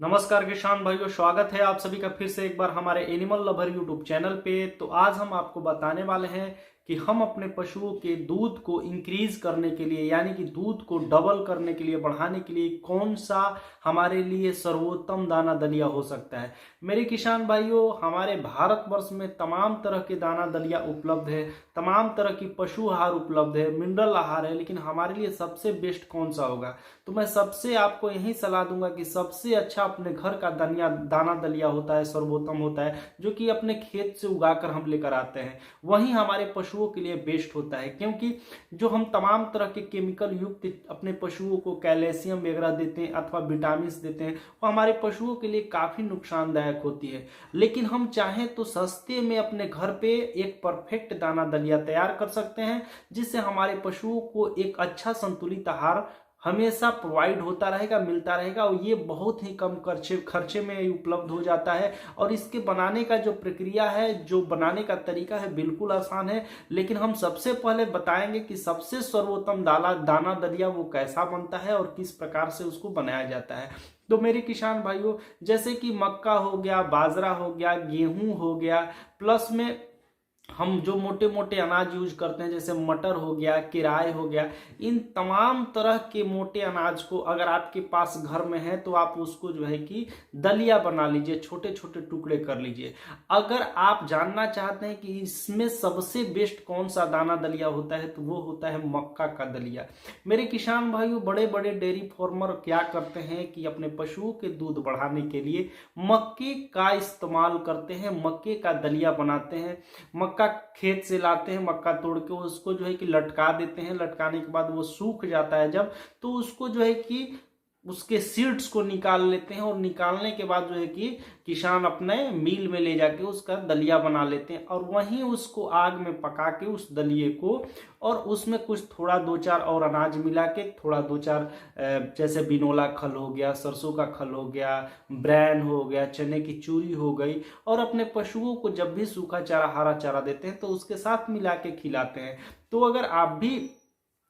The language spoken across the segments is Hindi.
नमस्कार किसान भाइयों, स्वागत है आप सभी का फिर से एक बार हमारे एनिमल लवर यूट्यूब चैनल पे। तो आज हम आपको बताने वाले हैं कि हम अपने पशुओं के दूध को इंक्रीज करने के लिए यानी कि दूध को डबल करने के लिए, बढ़ाने के लिए कौन सा हमारे लिए सर्वोत्तम दाना दलिया हो सकता है। मेरे किसान भाइयों, हमारे भारतवर्ष में तमाम तरह के दाना दलिया उपलब्ध है, तमाम तरह की पशु आहार उपलब्ध है, मिनरल आहार है, लेकिन हमारे लिए सबसे बेस्ट कौन सा होगा। तो मैं सबसे आपको यही सलाह दूंगा कि सबसे अच्छा अपने घर का दाना दलिया होता है, सर्वोत्तम होता है, जो कि अपने खेत से उगाकर हम लेकर आते हैं। वही हमारे पशुओं के लिए बेस्ट होता है, क्योंकि जो हम तमाम तरह के केमिकल युक्त अपने पशुओं को कैल्शियम वगैरह देते हैं अथवा विटामिन देते हैं, वो हमारे पशुओं के लिए काफी नुकसानदायक होती है। लेकिन हम चाहें तो सस्ते में अपने घर पे एक परफेक्ट दाना दलिया तैयार कर सकते हैं, जिससे हमारे पशुओं को एक अच्छा संतुलित आहार हमेशा प्रोवाइड होता रहेगा, मिलता रहेगा, और ये बहुत ही कम खर्चे में उपलब्ध हो जाता है। और इसके बनाने का जो प्रक्रिया है, जो बनाने का तरीका है, बिल्कुल आसान है। लेकिन हम सबसे पहले बताएंगे कि सबसे सर्वोत्तम दाना दलिया वो कैसा बनता है और किस प्रकार से उसको बनाया जाता है। तो मेरे किसान भाइयों, जैसे कि मक्का हो गया, बाजरा हो गया, गेहूं हो गया, प्लस में हम जो मोटे मोटे अनाज यूज करते हैं जैसे मटर हो गया, किराए हो गया, इन तमाम तरह के मोटे अनाज को अगर आपके पास घर में है तो आप उसको जो है कि दलिया बना लीजिए, छोटे छोटे टुकड़े कर लीजिए। अगर आप जानना चाहते हैं कि इसमें सबसे बेस्ट कौन सा दाना दलिया होता है तो वो होता है मक्का का दलिया। मेरे किसान भाइयों, बड़े बड़े डेयरी फार्मर क्या करते हैं कि अपने पशुओं के दूध बढ़ाने के लिए मक्के का इस्तेमाल करते हैं, मक्के का दलिया बनाते हैं। मक्का खेत से लाते हैं, मक्का तोड़ के उसको जो है कि लटका देते हैं, लटकाने के बाद वो सूख जाता है जब, तो उसको जो है कि उसके सीड्स को निकाल लेते हैं, और निकालने के बाद जो है कि किसान अपने मिल में ले जाके उसका दलिया बना लेते हैं, और वहीं उसको आग में पका के उस दलिए को, और उसमें कुछ थोड़ा दो चार और अनाज मिला के, थोड़ा दो चार जैसे बिनोला खल हो गया, सरसों का खल हो गया, ब्रैन हो गया, चने की चूरी हो गई, और अपने पशुओं को जब भी सूखा चारा, हरा चारा देते हैं तो उसके साथ मिला के खिलाते हैं। तो अगर आप भी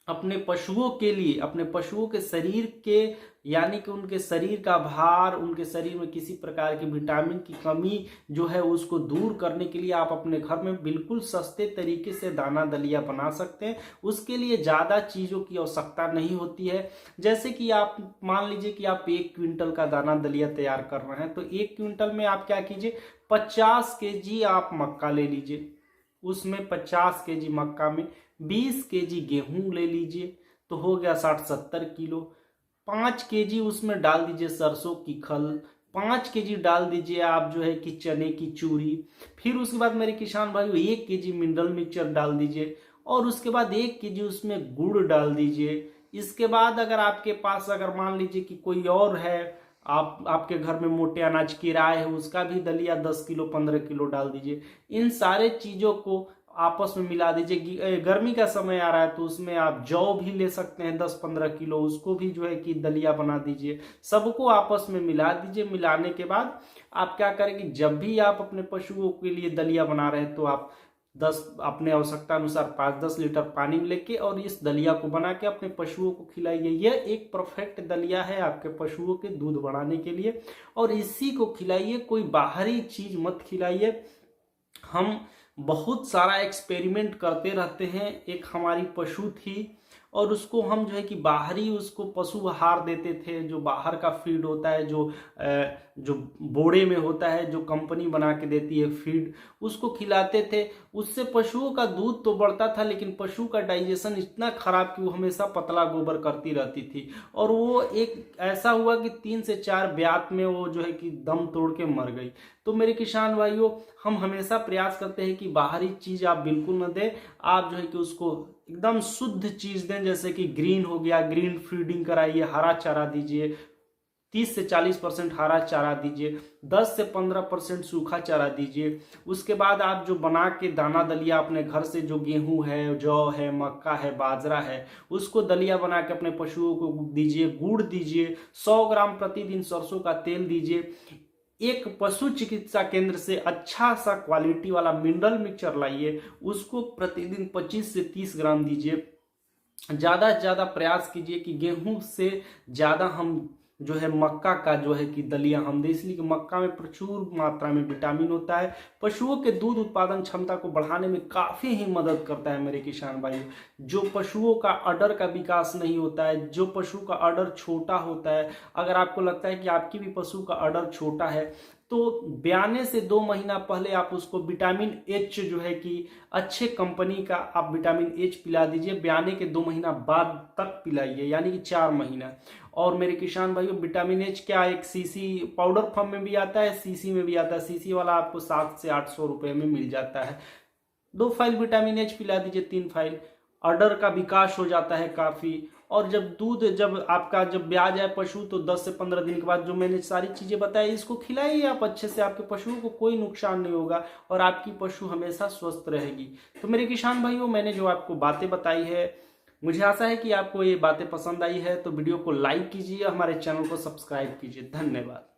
अपने पशुओं के लिए, अपने पशुओं के शरीर के यानी कि उनके शरीर का भार, उनके शरीर में किसी प्रकार की विटामिन की कमी जो है उसको दूर करने के लिए आप अपने घर में बिल्कुल सस्ते तरीके से दाना दलिया बना सकते हैं। उसके लिए ज़्यादा चीज़ों की आवश्यकता नहीं होती है। जैसे कि आप मान लीजिए कि आप 1 क्विंटल का दाना दलिया तैयार कर रहे हैं, तो 1 क्विंटल में आप क्या कीजिए, 50 kg आप मक्का ले लीजिए, उसमें 50 kg मक्का में 20 kg गेहूं ले लीजिए, तो हो गया 60-70 किलो। 5 kg उसमें डाल दीजिए सरसों की खल, 5 kg डाल दीजिए आप जो है कि चने की चूरी। फिर उसके बाद मेरे किसान भाइयों 1 kg मिनरल मिक्सचर डाल दीजिए, और उसके बाद 1 kg उसमें गुड़ डाल दीजिए। इसके बाद अगर आपके पास, अगर मान लीजिए कि कोई और है, आपके घर में मोटे अनाज किराए है, उसका भी दलिया 10 किलो 15 किलो डाल दीजिए। इन सारे चीजों को आपस में मिला दीजिए। गर्मी का समय आ रहा है तो उसमें आप जौ भी ले सकते हैं 10-15 किलो, उसको भी जो है कि दलिया बना दीजिए। सबको आपस में मिला दीजिए। मिलाने के बाद आप क्या करेंगे, जब भी आप अपने पशुओं के लिए दलिया बना रहे हैं तो आप 10 अपने आवश्यकता अनुसार 5-10 लीटर पानी लेके और इस दलिया को बना के अपने पशुओं को खिलाइए। यह एक परफेक्ट दलिया है आपके पशुओं के दूध बढ़ाने के लिए, और इसी को खिलाइए, कोई बाहरी चीज मत खिलाइए। हम बहुत सारा एक्सपेरिमेंट करते रहते हैं। एक हमारी पशु थी, और उसको हम जो है कि बाहरी उसको पशु आहार देते थे, जो बाहर का फीड होता है, जो बोड़े में होता है, जो कंपनी बना के देती है फीड, उसको खिलाते थे। उससे पशुओं का दूध तो बढ़ता था, लेकिन पशु का डाइजेशन इतना खराब कि वो हमेशा पतला गोबर करती रहती थी, और वो एक ऐसा हुआ कि 3 से 4 ब्यात में वो जो है कि दम तोड़ के मर गई। तो मेरे किसान भाइयों, हम हमेशा प्रयास करते हैं कि बाहरी चीज आप बिल्कुल न दें। आप जो है कि उसको एकदम शुद्ध चीज दें, जैसे कि ग्रीन हो गया, ग्रीन फीडिंग कराइए, हरा चारा दीजिए, 30 से 40% हरा चारा दीजिए, 10 से 15% सूखा चारा दीजिए। उसके बाद आप जो बना के दाना दलिया अपने घर से, जो गेहूं है, जौ है, मक्का है, बाजरा है, उसको दलिया बना के अपने पशुओं को दीजिए। गुड़ दीजिए, 100 ग्राम प्रतिदिन सरसों का तेल दीजिए। एक पशु चिकित्सा केंद्र से अच्छा सा क्वालिटी वाला मिनरल मिक्सचर लाइए, उसको प्रतिदिन 25 से 30 ग्राम दीजिए। ज्यादा से ज्यादा प्रयास कीजिए कि गेहूं से ज्यादा हम जो है मक्का का जो है कि दलिया हम दें, इसलिए कि मक्का में प्रचुर मात्रा में विटामिन होता है। पशुओं के दूध उत्पादन क्षमता को बढ़ाने में काफ़ी ही मदद करता है मेरे किसान भाइयों। जो पशुओं का अडर का विकास नहीं होता है, जो पशु का अडर छोटा होता है, अगर आपको लगता है कि आपकी भी पशु का अडर छोटा है तो ब्याने से 2 महीना पहले आप उसको विटामिन एच जो है कि अच्छे कंपनी का आप विटामिन एच पिला दीजिए। ब्याने के 2 महीना बाद तक पिलाइए, यानी कि 4 महीना। और मेरे किसान भाइयों, विटामिन एच क्या एक सीसी पाउडर फॉर्म में भी आता है, सीसी में भी आता है। सीसी वाला आपको 700 से 800 रुपए में मिल जाता है। 2 फाइल विटामिन एच पिला दीजिए, 3 फाइल, अडर का विकास हो जाता है काफ़ी। और जब आपका ब्याह जाए पशु तो 10 से 15 दिन के बाद जो मैंने सारी चीज़ें बताई इसको खिलाइए आप अच्छे से, आपके पशुओं को कोई नुकसान नहीं होगा और आपकी पशु हमेशा स्वस्थ रहेगी। तो मेरे किसान भाइयों, मैंने जो आपको बातें बताई है, मुझे आशा है कि आपको ये बातें पसंद आई है। तो वीडियो को लाइक कीजिए, हमारे चैनल को सब्सक्राइब कीजिए। धन्यवाद।